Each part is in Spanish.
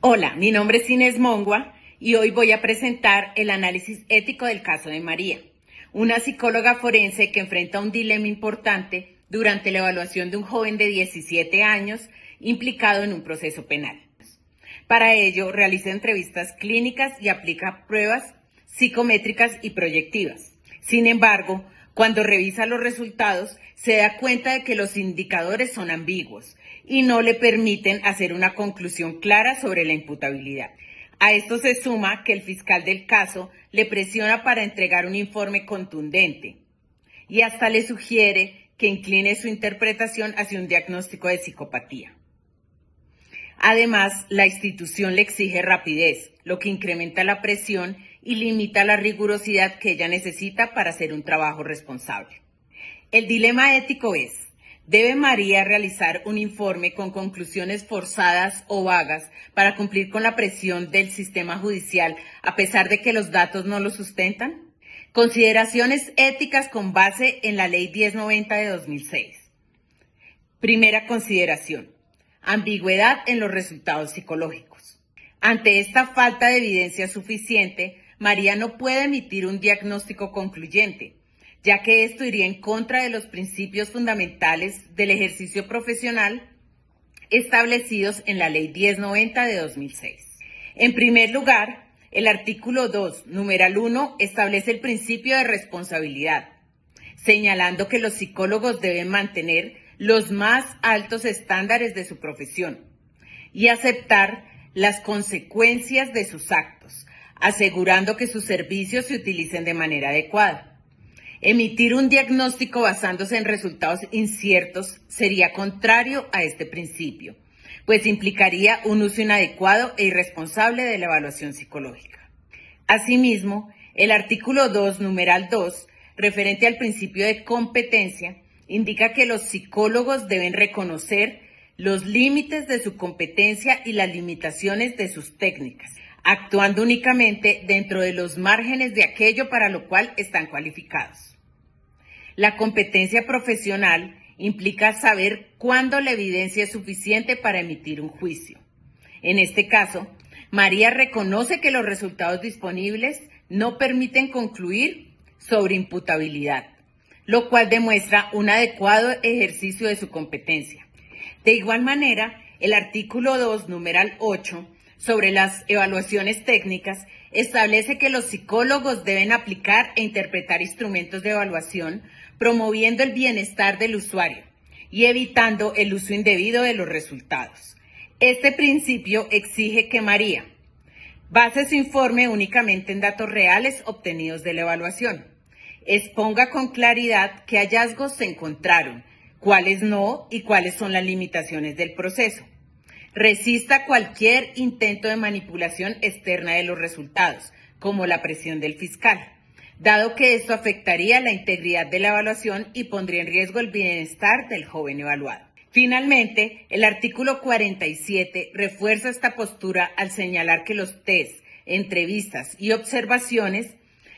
Hola, mi nombre es Inés Mongua y hoy voy a presentar el análisis ético del caso de María, una psicóloga forense que enfrenta un dilema importante durante la evaluación de un joven de 17 años implicado en un proceso penal. Para ello, realiza entrevistas clínicas y aplica pruebas psicométricas y proyectivas. Sin embargo, cuando revisa los resultados, se da cuenta de que los indicadores son ambiguos y no le permiten hacer una conclusión clara sobre la imputabilidad. A esto se suma que el fiscal del caso le presiona para entregar un informe contundente y hasta le sugiere que incline su interpretación hacia un diagnóstico de psicopatía. Además, la institución le exige rapidez, lo que incrementa la presión y limita la rigurosidad que ella necesita para hacer un trabajo responsable. El dilema ético es: ¿debe María realizar un informe con conclusiones forzadas o vagas para cumplir con la presión del sistema judicial a pesar de que los datos no lo sustentan? Consideraciones éticas con base en la Ley 1090 de 2006. Primera consideración: ambigüedad en los resultados psicológicos. Ante esta falta de evidencia suficiente, María no puede emitir un diagnóstico concluyente, ya que esto iría en contra de los principios fundamentales del ejercicio profesional establecidos en la Ley 1090 de 2006. En primer lugar, el artículo 2, numeral 1, establece el principio de responsabilidad, señalando que los psicólogos deben mantener los más altos estándares de su profesión y aceptar las consecuencias de sus actos, asegurando que sus servicios se utilicen de manera adecuada. Emitir un diagnóstico basándose en resultados inciertos sería contrario a este principio, pues implicaría un uso inadecuado e irresponsable de la evaluación psicológica. Asimismo, el artículo 2, numeral 2, referente al principio de competencia, indica que los psicólogos deben reconocer los límites de su competencia y las limitaciones de sus técnicas, actuando únicamente dentro de los márgenes de aquello para lo cual están cualificados. La competencia profesional implica saber cuándo la evidencia es suficiente para emitir un juicio. En este caso, María reconoce que los resultados disponibles no permiten concluir sobre imputabilidad, lo cual demuestra un adecuado ejercicio de su competencia. De igual manera, el artículo 2, numeral 8, sobre las evaluaciones técnicas, establece que los psicólogos deben aplicar e interpretar instrumentos de evaluación promoviendo el bienestar del usuario y evitando el uso indebido de los resultados. Este principio exige que María base su informe únicamente en datos reales obtenidos de la evaluación, exponga con claridad qué hallazgos se encontraron, cuáles no y cuáles son las limitaciones del proceso. Resista cualquier intento de manipulación externa de los resultados, como la presión del fiscal, dado que esto afectaría la integridad de la evaluación y pondría en riesgo el bienestar del joven evaluado. Finalmente, el artículo 47 refuerza esta postura al señalar que los test, entrevistas y observaciones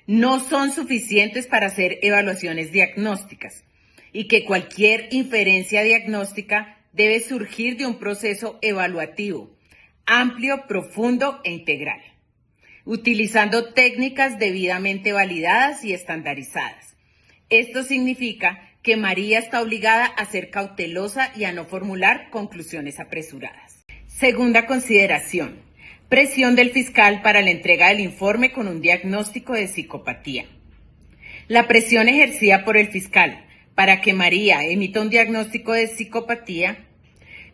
no son suficientes para hacer evaluaciones diagnósticas y que cualquier inferencia diagnóstica debe surgir de un proceso evaluativo, amplio, profundo e integral, utilizando técnicas debidamente validadas y estandarizadas. Esto significa que María está obligada a ser cautelosa y a no formular conclusiones apresuradas. Segunda consideración: presión del fiscal para la entrega del informe con un diagnóstico de psicopatía. La presión ejercida por el fiscal para que María emita un diagnóstico de psicopatía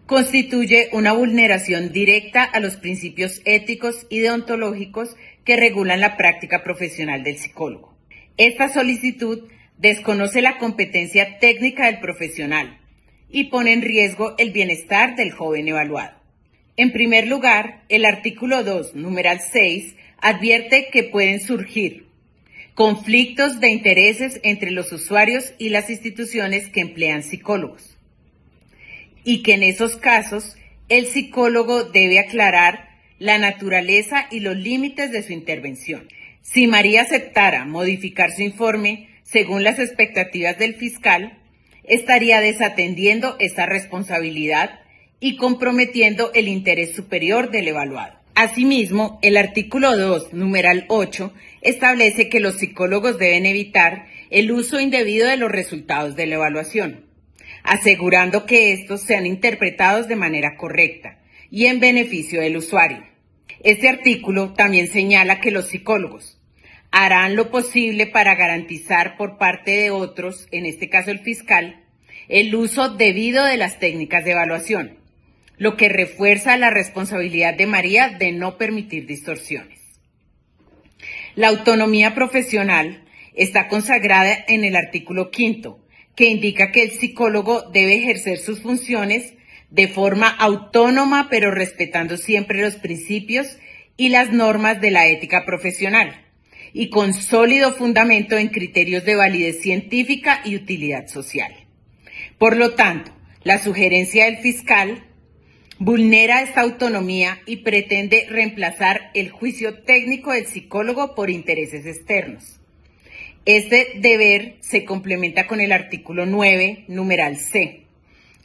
constituye una vulneración directa a los principios éticos y deontológicos que regulan la práctica profesional del psicólogo. Esta solicitud desconoce la competencia técnica del profesional y pone en riesgo el bienestar del joven evaluado. En primer lugar, el artículo 2, numeral 6, advierte que pueden surgir conflictos de intereses entre los usuarios y las instituciones que emplean psicólogos, y que en esos casos el psicólogo debe aclarar la naturaleza y los límites de su intervención. Si María aceptara modificar su informe según las expectativas del fiscal, estaría desatendiendo esa responsabilidad y comprometiendo el interés superior del evaluado. Asimismo, el artículo 2, numeral 8, establece que los psicólogos deben evitar el uso indebido de los resultados de la evaluación, asegurando que estos sean interpretados de manera correcta y en beneficio del usuario. Este artículo también señala que los psicólogos harán lo posible para garantizar por parte de otros, en este caso el fiscal, el uso debido de las técnicas de evaluación, lo que refuerza la responsabilidad de María de no permitir distorsiones. La autonomía profesional está consagrada en el artículo 5º, que indica que el psicólogo debe ejercer sus funciones de forma autónoma, pero respetando siempre los principios y las normas de la ética profesional, y con sólido fundamento en criterios de validez científica y utilidad social. Por lo tanto, la sugerencia del fiscal vulnera esta autonomía y pretende reemplazar el juicio técnico del psicólogo por intereses externos. Este deber se complementa con el artículo 9, numeral C,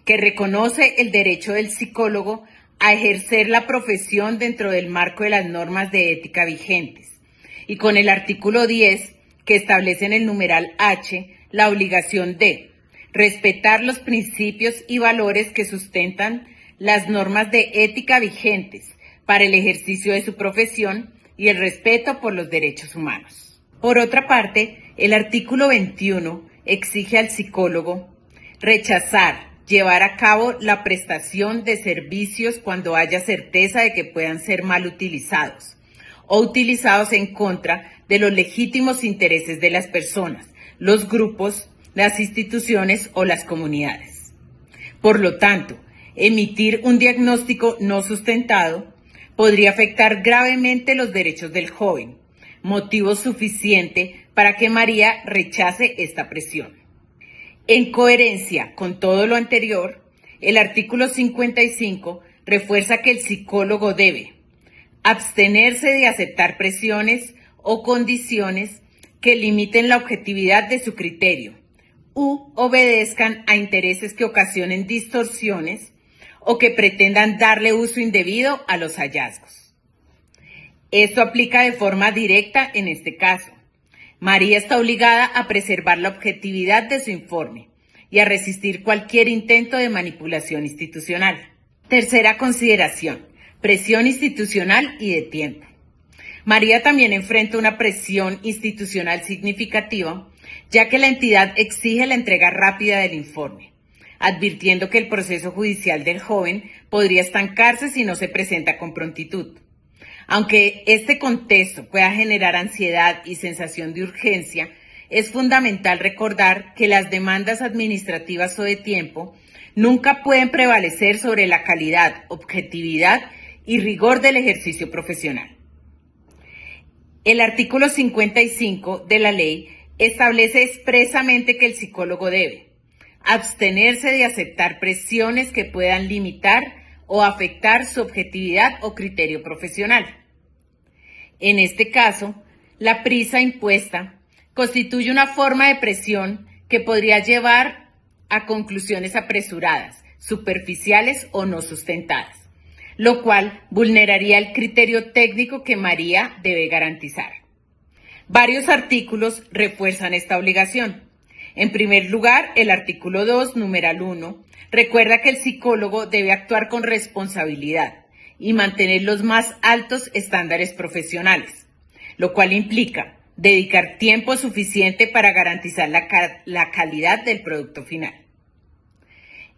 que reconoce el derecho del psicólogo a ejercer la profesión dentro del marco de las normas de ética vigentes, y con el artículo 10, que establece en el numeral H la obligación de respetar los principios y valores que sustentan las normas de ética vigentes para el ejercicio de su profesión y el respeto por los derechos humanos. Por otra parte, el artículo 21 exige al psicólogo rechazar, llevar a cabo la prestación de servicios cuando haya certeza de que puedan ser mal utilizados o utilizados en contra de los legítimos intereses de las personas, los grupos, las instituciones o las comunidades. Por lo tanto, emitir un diagnóstico no sustentado podría afectar gravemente los derechos del joven, motivo suficiente para que María rechace esta presión. En coherencia con todo lo anterior, el artículo 55 refuerza que el psicólogo debe abstenerse de aceptar presiones o condiciones que limiten la objetividad de su criterio u obedezcan a intereses que ocasionen distorsiones o que pretendan darle uso indebido a los hallazgos. Esto aplica de forma directa en este caso. María está obligada a preservar la objetividad de su informe y a resistir cualquier intento de manipulación institucional. Tercera consideración: presión institucional y de tiempo. María también enfrenta una presión institucional significativa, ya que la entidad exige la entrega rápida del informe, advirtiendo que el proceso judicial del joven podría estancarse si no se presenta con prontitud. Aunque este contexto pueda generar ansiedad y sensación de urgencia, es fundamental recordar que las demandas administrativas o de tiempo nunca pueden prevalecer sobre la calidad, objetividad y rigor del ejercicio profesional. El artículo 55 de la ley establece expresamente que el psicólogo debe abstenerse de aceptar presiones que puedan limitar o afectar su objetividad o criterio profesional. En este caso, la prisa impuesta constituye una forma de presión que podría llevar a conclusiones apresuradas, superficiales o no sustentadas, lo cual vulneraría el criterio técnico que María debe garantizar. Varios artículos refuerzan esta obligación. En primer lugar, el artículo 2, numeral 1, recuerda que el psicólogo debe actuar con responsabilidad y mantener los más altos estándares profesionales, lo cual implica dedicar tiempo suficiente para garantizar la calidad del producto final.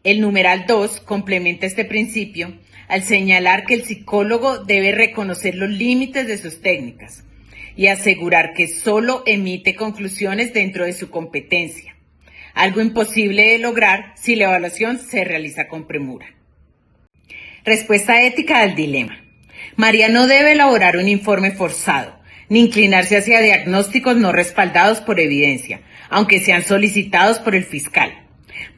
El numeral 2 complementa este principio al señalar que el psicólogo debe reconocer los límites de sus técnicas y asegurar que solo emite conclusiones dentro de su competencia, algo imposible de lograr si la evaluación se realiza con premura. Respuesta ética al dilema. María no debe elaborar un informe forzado, ni inclinarse hacia diagnósticos no respaldados por evidencia, aunque sean solicitados por el fiscal,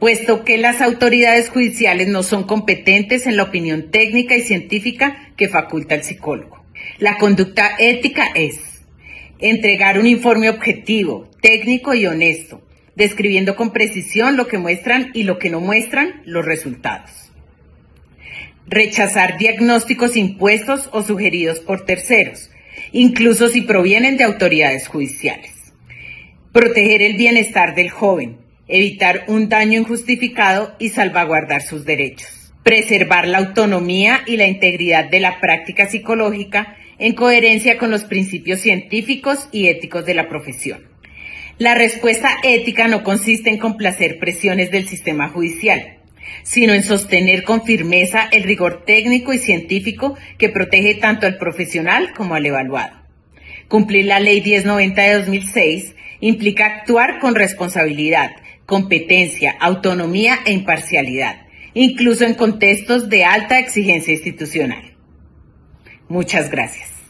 puesto que las autoridades judiciales no son competentes en la opinión técnica y científica que faculta el psicólogo. La conducta ética es entregar un informe objetivo, técnico y honesto, describiendo con precisión lo que muestran y lo que no muestran los resultados. Rechazar diagnósticos impuestos o sugeridos por terceros, incluso si provienen de autoridades judiciales. Proteger el bienestar del joven, evitar un daño injustificado y salvaguardar sus derechos. Preservar la autonomía y la integridad de la práctica psicológica en coherencia con los principios científicos y éticos de la profesión. La respuesta ética no consiste en complacer presiones del sistema judicial, sino en sostener con firmeza el rigor técnico y científico que protege tanto al profesional como al evaluado. Cumplir la Ley 1090 de 2006 implica actuar con responsabilidad, competencia, autonomía e imparcialidad, incluso en contextos de alta exigencia institucional. Muchas gracias.